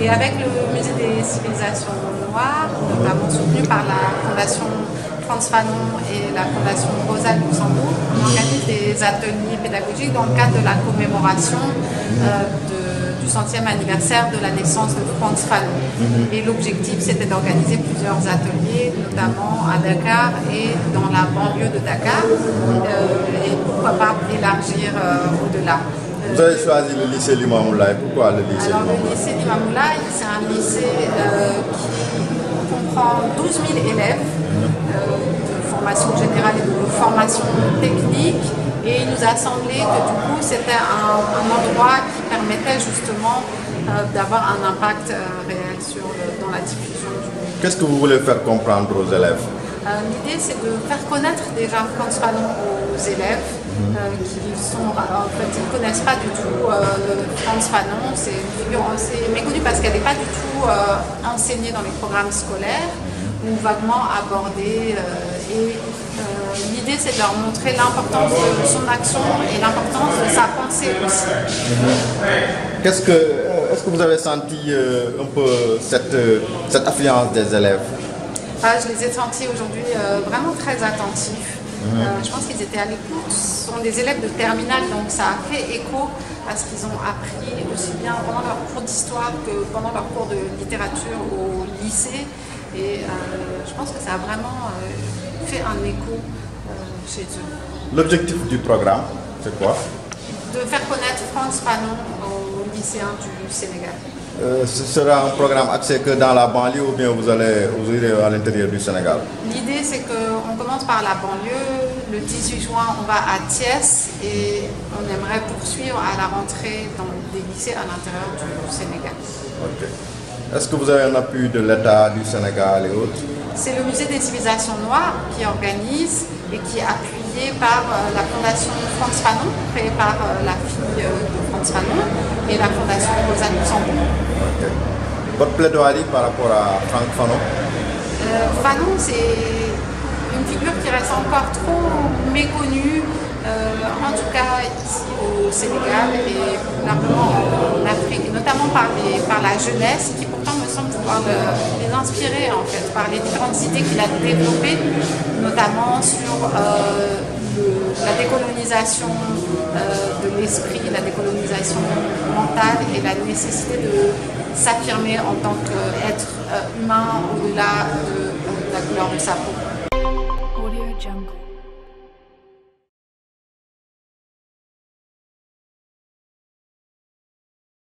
Et avec le Musée des civilisations noires, notamment soutenu par la Fondation Frantz Fanon et la Fondation Rosa Luxembourg, on organise des ateliers pédagogiques dans le cadre de la commémoration du 100e anniversaire de la naissance de Frantz Fanon. Et l'objectif, c'était d'organiser plusieurs ateliers, notamment à Dakar et dans la banlieue de Dakar, et pourquoi pas élargir au-delà. Vous avez choisi le lycée Limamoulaye. Pourquoi le lycée Limamoulaye? Alors, le lycée Limamoulaye, c'est un lycée qui comprend 12 000 élèves de formation générale et de formation technique. Et il nous a semblé que du coup, c'était un endroit qui permettait justement d'avoir un impact réel dans la diffusion du... Qu'est-ce que vous voulez faire comprendre aux élèves? L'idée, c'est de faire connaître déjà Frantz Fanon aux élèves qui sont, en fait, ils ne connaissent pas du tout Frantz Fanon. C'est une figure assez méconnue parce qu'elle n'est pas du tout enseignée dans les programmes scolaires ou vaguement abordée. L'idée, c'est de leur montrer l'importance de son action et l'importance de sa pensée aussi. Est-ce que vous avez senti un peu cette affluence des élèves? Je les ai sentis aujourd'hui vraiment très attentifs. Je pense qu'ils étaient à l'écoute. Ce sont des élèves de terminale, donc ça a fait écho à ce qu'ils ont appris aussi bien pendant leur cours d'histoire que pendant leur cours de littérature au lycée. Et je pense que ça a vraiment fait un écho chez eux. L'objectif du programme, c'est quoi? De faire connaître Frantz Fanon aux lycéens du Sénégal. Ce sera un programme axé que dans la banlieue ou bien vous irez à l'intérieur du Sénégal? L'idée, c'est qu'on commence par la banlieue. Le 18 juin, on va à Thiès et on aimerait poursuivre à la rentrée dans des lycées à l'intérieur du Sénégal. Okay. Est-ce que vous avez un appui de l'État, du Sénégal et autres? C'est le Musée des civilisations noires qui organise et qui est appuyé par la Fondation Frantz Fanon, créée par la fille de Frantz Fanon, et la Fondation Rosa Luxembourg. Okay. Votre plaidoirie par rapport à Frantz Fanon? Fanon, c'est une figure qui reste encore trop méconnue, en tout cas ici au Sénégal et plus largement en Afrique, et notamment par la jeunesse, qui pourtant me semble pouvoir les inspirer en fait, par les différentes idées qu'il a développées, notamment sur la décolonisation de l'esprit, la décolonisation mentale et la nécessité de s'affirmer en tant qu'être humain au-delà de la couleur de sa peau. Audio Jungle.